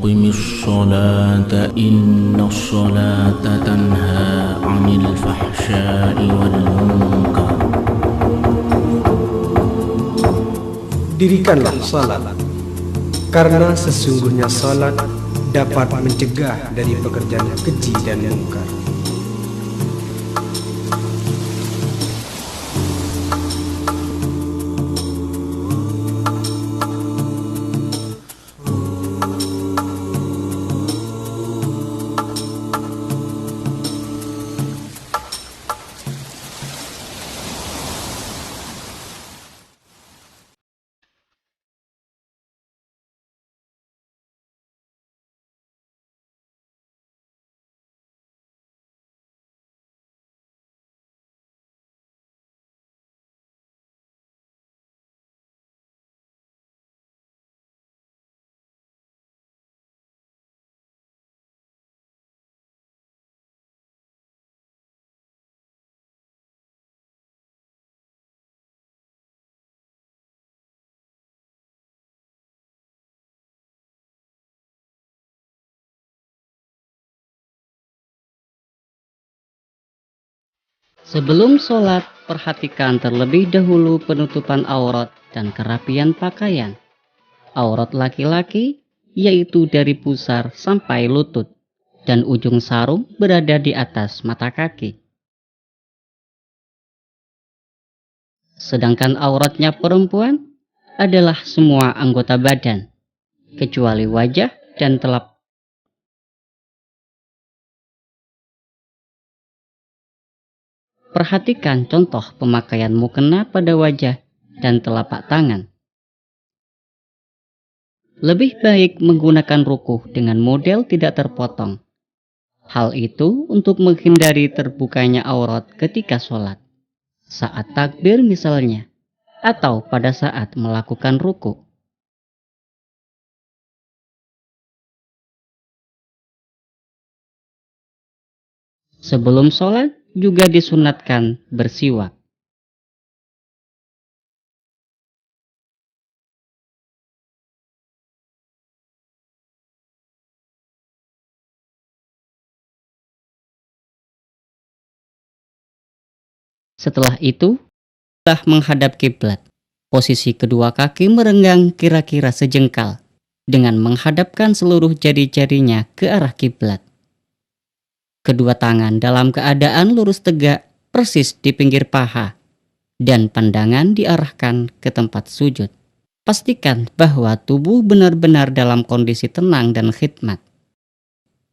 aqimis sholata innas sholata tanha 'anil fahsya'i wal munkar. Dirikanlah salat, karena sesungguhnya salat dapat mencegah dari pekerjaan keji dan mungkar. Sebelum sholat, perhatikan terlebih dahulu penutupan aurat dan kerapian pakaian. Aurat laki-laki yaitu dari pusar sampai lutut dan ujung sarung berada di atas mata kaki. Sedangkan auratnya perempuan adalah semua anggota badan, kecuali wajah dan telapak. Perhatikan contoh pemakaian mukena pada wajah dan telapak tangan. Lebih baik menggunakan rukuh dengan model tidak terpotong. Hal itu untuk menghindari terbukanya aurat ketika sholat, saat takbir misalnya, atau pada saat melakukan ruku. Sebelum sholat juga disunatkan bersiwak. Setelah itu, telah menghadap kiblat. Posisi kedua kaki merenggang kira-kira sejengkal dengan menghadapkan seluruh jari-jarinya ke arah kiblat. Kedua tangan dalam keadaan lurus tegak persis di pinggir paha dan pandangan diarahkan ke tempat sujud. Pastikan bahwa tubuh benar-benar dalam kondisi tenang dan khidmat.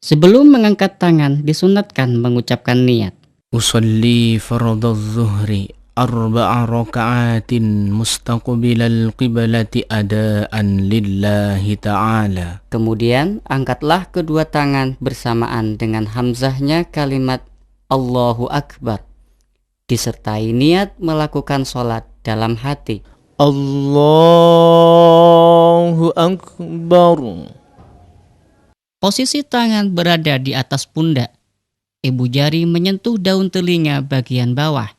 Sebelum mengangkat tangan disunatkan mengucapkan niat. Usalli fardadh zuhri arba'a raka'atin mustaqbilal qiblati adaan lillahi ta'ala. Kemudian angkatlah kedua tangan bersamaan dengan hamzahnya kalimat Allahu Akbar, disertai niat melakukan sholat dalam hati. Allahu Akbar. Posisi tangan berada di atas pundak. Ibu jari menyentuh daun telinga bagian bawah.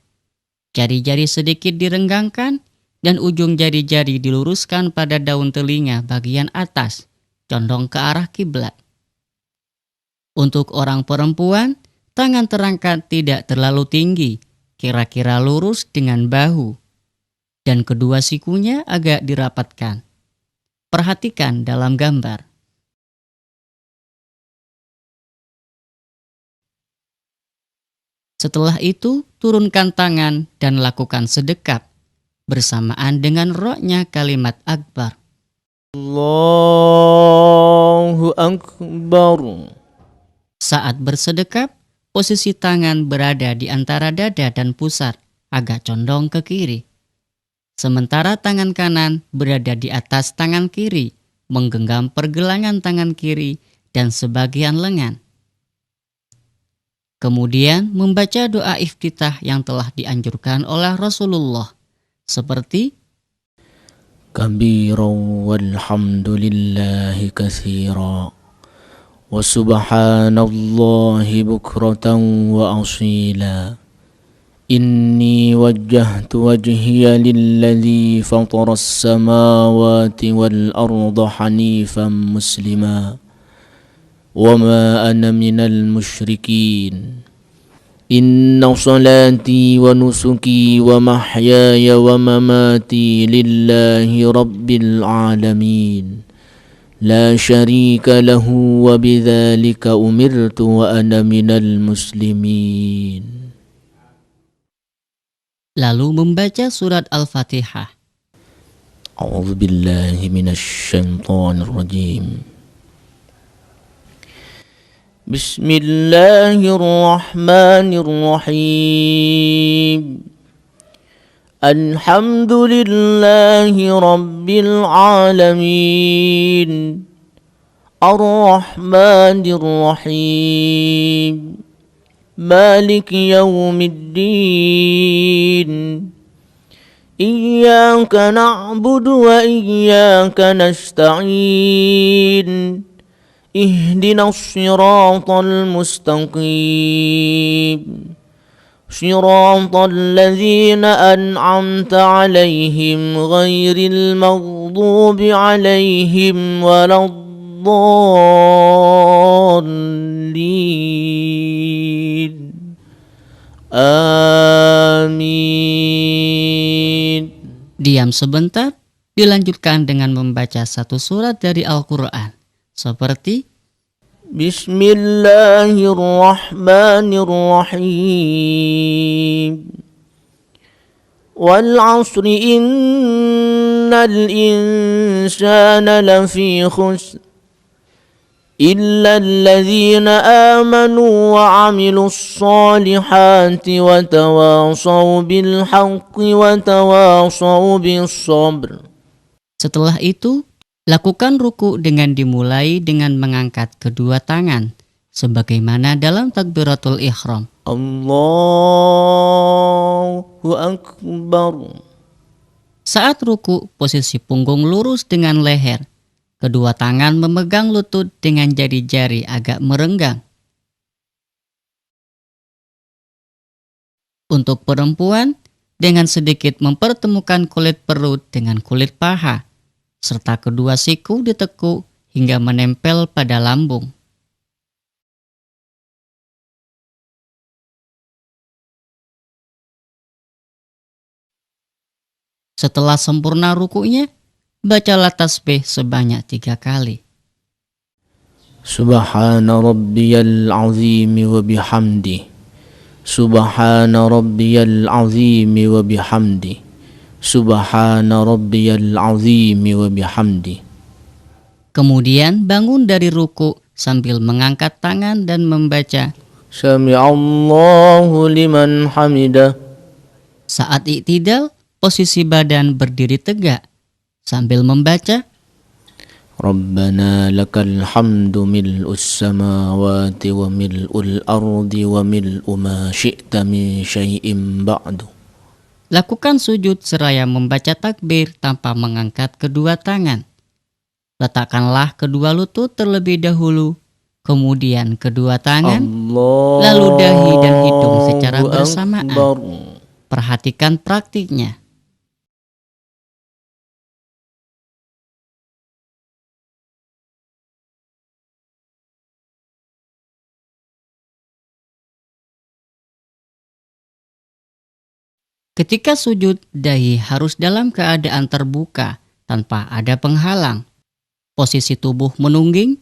Jari-jari sedikit direnggangkan dan ujung jari-jari diluruskan pada daun telinga bagian atas, condong ke arah kiblat. Untuk orang perempuan, tangan terangkat tidak terlalu tinggi, kira-kira lurus dengan bahu, dan kedua sikunya agak dirapatkan. Perhatikan dalam gambar. Setelah itu, turunkan tangan dan lakukan sedekap bersamaan dengan ro'nya kalimat akbar. Allahu Akbar. Saat bersedekap, posisi tangan berada di antara dada dan pusar, agak condong ke kiri. Sementara tangan kanan berada di atas tangan kiri, menggenggam pergelangan tangan kiri dan sebagian lengan. Kemudian membaca doa iftitah yang telah dianjurkan oleh Rasulullah, seperti Kabiran walhamdulillahi katsira wa subhanallahi bukratan wa asila. Inni wajjahtu wajhiya lilladzi fataras samawati wal arda hanifan muslima وما أنا من المشركين إن صلاتي ونسكي ومحياي ومماتي لله رب العالمين لا شريك له وبذلك أمرت وأنا من المسلمين. Lalu membaca surat Al-Fatihah. أعوذ بالله من الشيطان الرجيم بسم الله الرحمن الرحيم الحمد لله رب العالمين الرحمن الرحيم مالك يوم الدين إياك نعبد وإياك نستعين اهدنا الصراط المستقيم صراط الذين أنعمت عليهم غير المغضوب عليهم ولا الضالين آمين. Diam sebentar, dilanjutkan dengan membaca satu surat dari Al-Quran, seperti Bismillahirrahmanirrahim Wal 'asri innal insana lafi khusr إلا الذين آمنوا وعملوا الصالحات وتواصوا بالحق وتواصوا بالصبر. Setelah itu, lakukan ruku dengan dimulai dengan mengangkat kedua tangan, sebagaimana dalam takbiratul ihram. Allahu Akbar. Saat ruku, posisi punggung lurus dengan leher. Kedua tangan memegang lutut dengan jari-jari agak merenggang. Untuk perempuan, dengan sedikit mempertemukan kulit perut dengan kulit paha, serta kedua siku ditekuk hingga menempel pada lambung. Setelah sempurna rukunya, bacalah tasbih sebanyak 3 kali. Subhana rabbiyal azim wa bihamdi. Subhana rabbiyal azim wa bihamdi. Subhana rabbiyal azim wa bihamdi. Kemudian bangun dari ruku sambil mengangkat tangan dan membaca Sami'allahu liman hamidah. Saat i'tidal, posisi badan berdiri tegak sambil membaca Rabbana lakal hamdu mil'us samawati wa mil'ul ardi wa mil'u ma syi'ta min syai'in ba'du. Lakukan sujud seraya membaca takbir tanpa mengangkat kedua tangan. Letakkanlah kedua lutut terlebih dahulu, kemudian kedua tangan, lalu dahi dan hidung secara bersamaan. Perhatikan praktiknya. Ketika sujud, dahi harus dalam keadaan terbuka tanpa ada penghalang. Posisi tubuh menungging,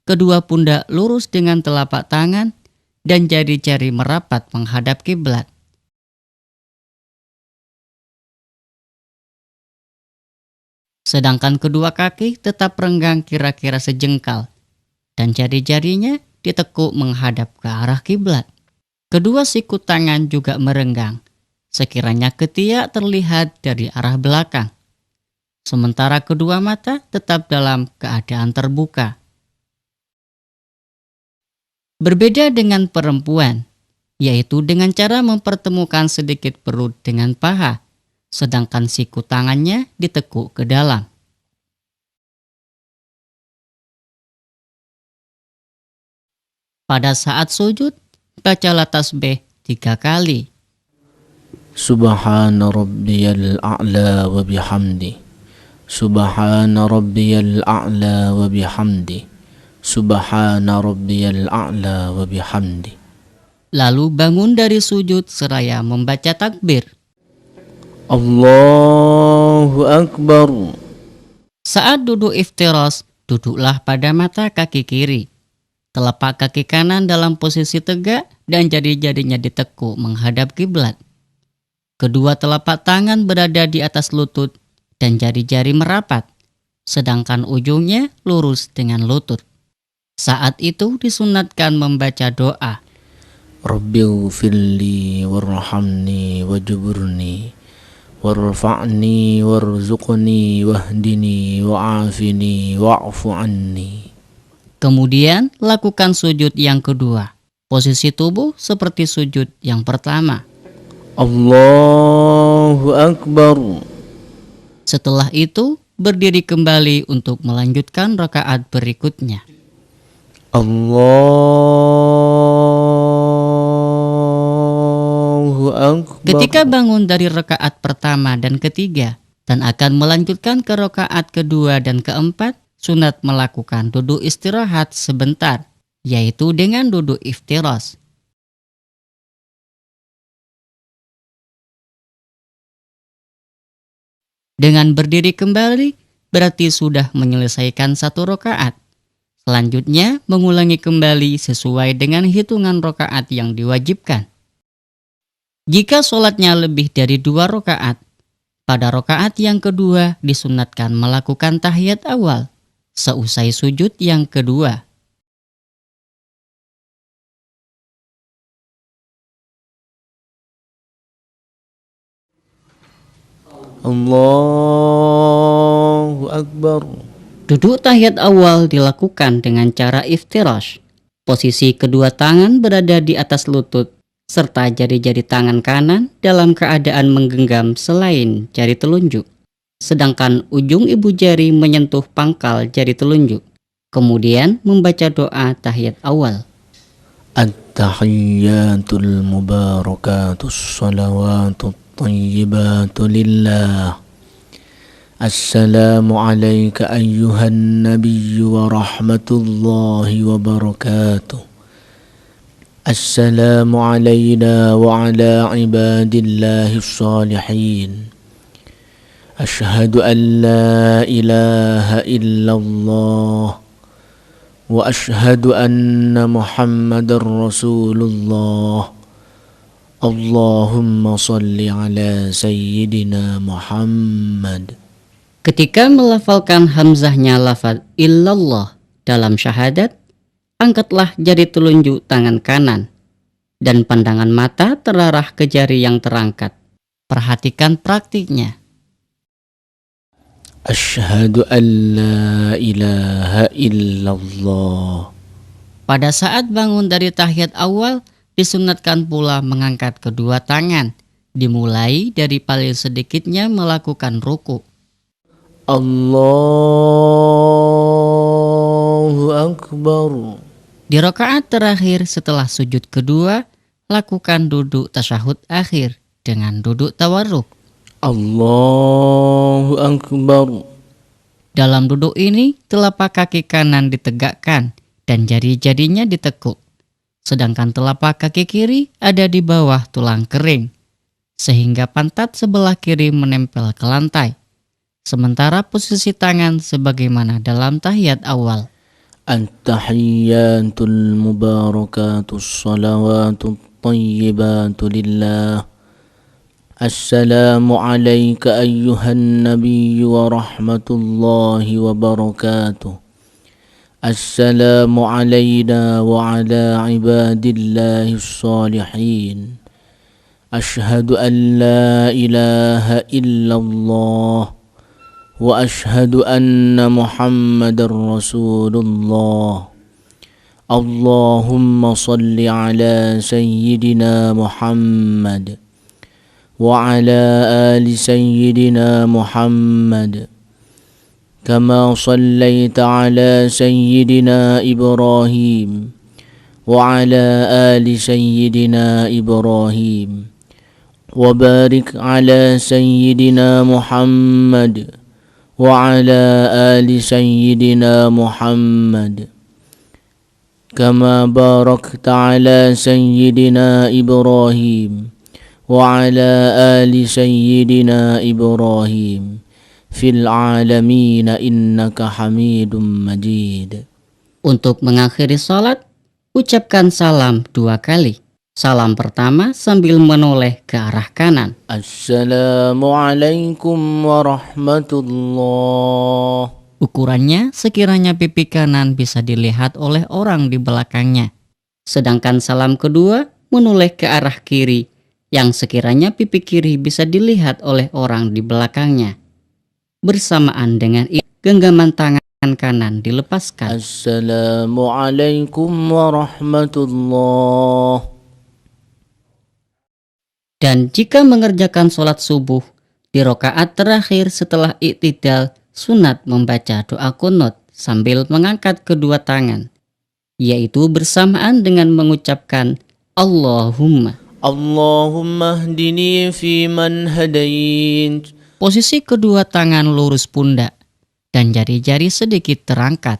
kedua pundak lurus dengan telapak tangan, dan jari-jari merapat menghadap kiblat. Sedangkan kedua kaki tetap renggang kira-kira sejengkal, dan jari-jarinya ditekuk menghadap ke arah kiblat. Kedua siku tangan juga merenggang, sekiranya ketiak terlihat dari arah belakang. Sementara kedua mata tetap dalam keadaan terbuka. Berbeda dengan perempuan, yaitu dengan cara mempertemukan sedikit perut dengan paha, sedangkan siku tangannya ditekuk ke dalam. Pada saat sujud, bacalah tasbih 3 kali. Subhana rabbiyal a'la wa bihamdi. Subhana rabbiyal a'la wa bihamdi. Subhana rabbiyal a'la wa bihamdi. Lalu bangun dari sujud seraya membaca takbir. Allahu Akbar. Saat duduk iftirash, duduklah pada mata kaki kiri. Telapak kaki kanan dalam posisi tegak dan jari-jarinya ditekuk menghadap kiblat. Kedua telapak tangan berada di atas lutut dan jari-jari merapat, sedangkan ujungnya lurus dengan lutut. Saat itu disunatkan membaca doa. Rabbighfirli warhamni wajburni warfa'ni warzuqni wahdini wa'afini wa'fu anni. Kemudian lakukan sujud yang kedua. Posisi tubuh seperti sujud yang pertama. Allahu Akbar. Setelah itu berdiri kembali untuk melanjutkan rakaat berikutnya. Allahu Akbar. Ketika bangun dari rakaat pertama dan ketiga dan akan melanjutkan ke rakaat kedua dan keempat, sunat melakukan duduk istirahat sebentar, yaitu dengan duduk iftirash. Dengan berdiri kembali, berarti sudah menyelesaikan satu rakaat. Selanjutnya, mengulangi kembali sesuai dengan hitungan rakaat yang diwajibkan. Jika sholatnya lebih dari 2 rakaat, pada rakaat yang kedua disunatkan melakukan tahiyat awal, seusai sujud yang kedua. Allahu Akbar. Duduk tahiyat awal dilakukan dengan cara iftirash. Posisi kedua tangan berada di atas lutut, serta jari-jari tangan kanan dalam keadaan menggenggam selain jari telunjuk. Sedangkan ujung ibu jari menyentuh pangkal jari telunjuk. Kemudian membaca doa tahiyat awal. At-tahiyyatul mubarakatus salawatut tayyibatu lillah. Assalamu alayka ayyuhan nabiyyu wa rahmatullahi wa barakatuh. Assalamu alayna wa ala ibadillahi salihin. Ashhadu an la ilaha illallah wa ashhadu anna Muhammadar Rasulullah. Allahumma salli ala sayyidina Muhammad. Ketika melafalkan hamzahnya lafaz illallah dalam syahadat, angkatlah jari telunjuk tangan kanan dan pandangan mata terarah ke jari yang terangkat. Perhatikan praktiknya. Asyhadu an la ilaha illallah. Pada saat bangun dari tahiyat awal, disunatkan pula mengangkat kedua tangan, dimulai dari paling sedikitnya melakukan ruku. Allahu Akbar. Di rakaat terakhir setelah sujud kedua, lakukan duduk tasyahud akhir dengan duduk tawarruk. Allahu Akbar. Dalam duduk ini, telapak kaki kanan ditegakkan dan jari-jarinya ditekuk. Sedangkan telapak kaki kiri ada di bawah tulang kering, sehingga pantat sebelah kiri menempel ke lantai. Sementara posisi tangan sebagaimana dalam tahiyat awal. At-tahiyyatul mubarakatus salawatut tayyibatu lillah. Assalamu alayka ayyuhan nabiyyu wa rahmatullahi wa barakatuh. Assalamu alayna wa ala ibadillahi salihin. Ashhadu an la ilaha illallah wa ashhadu anna Muhammadar Rasulullah. Allahumma salli ala sayyidina Muhammad wa ala ali sayyidina Muhammad kama sallaita ala sayyidina Ibrahim wa ala ali sayyidina Ibrahim wa barik ala sayyidina Muhammad wa ala ali sayyidina Muhammad كما باركت على سيدنا إبراهيم وعلى آل سيدنا إبراهيم في العالمين إنك حميد مجيد. Untuk mengakhiri salat, ucapkan salam 2 kali. Salam pertama sambil menoleh ke arah kanan. Assalamualaikum warahmatullah. Ukurannya sekiranya pipi kanan bisa dilihat oleh orang di belakangnya. Sedangkan salam kedua menoleh ke arah kiri, yang sekiranya pipi kiri bisa dilihat oleh orang di belakangnya. Bersamaan dengan itu, genggaman tangan kanan dilepaskan. Assalamualaikum warahmatullah. Dan jika mengerjakan sholat subuh, di rakaat terakhir setelah i'tidal, sunat membaca doa qunut sambil mengangkat kedua tangan, yaitu bersamaan dengan mengucapkan Allahumma. Allahumma hdini fi man hadait. Posisi kedua tangan lurus pundak dan jari-jari sedikit terangkat.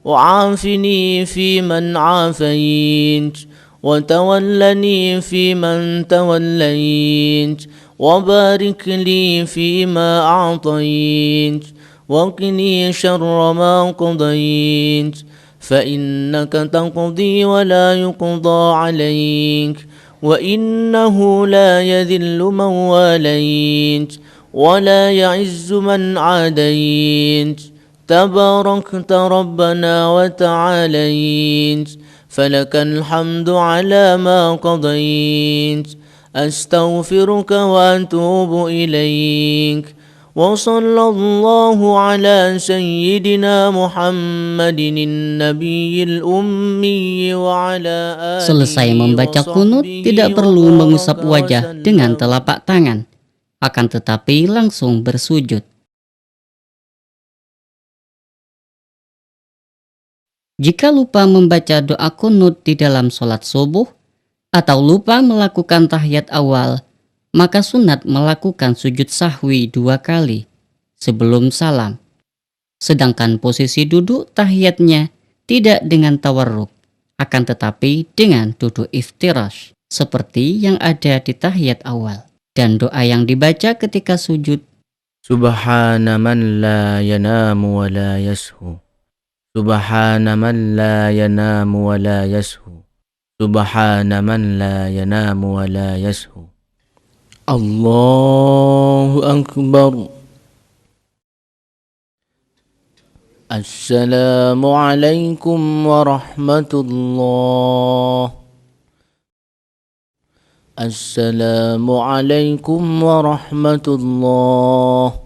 Wa'afini fi man afait. Wa tawallani fi man tawallait. Wa barik li fi ma a'tait. وقني شر ما قضيت فإنك تقضي ولا يقضى عليك وإنه لا يذل من واليت ولا يعز من عاديت تباركت ربنا وتعاليت فلك الحمد على ما قضيت أستغفرك وأتوب إليك وصلى الله على سيدنا محمد النبي الأمي وعلى آله. Selesai membaca kunut, tidak perlu mengusap wajah dengan telapak tangan, akan tetapi langsung bersujud. Jika lupa membaca doa kunut di dalam sholat subuh, atau lupa melakukan tahiyat awal, maka sunat melakukan sujud sahwi 2 kali sebelum salam. Sedangkan posisi duduk tahiyatnya tidak dengan tawarruk, akan tetapi dengan duduk iftirash, seperti yang ada di tahiyat awal. Dan doa yang dibaca ketika sujud, Subhana man la yanamu wa la yashu. Subhana man la yanamu wa la yashu. Subhana man la yanamu wa la yashu. Allahu Akbar. Assalamualaikum warahmatullah. Assalamualaikum warahmatullah.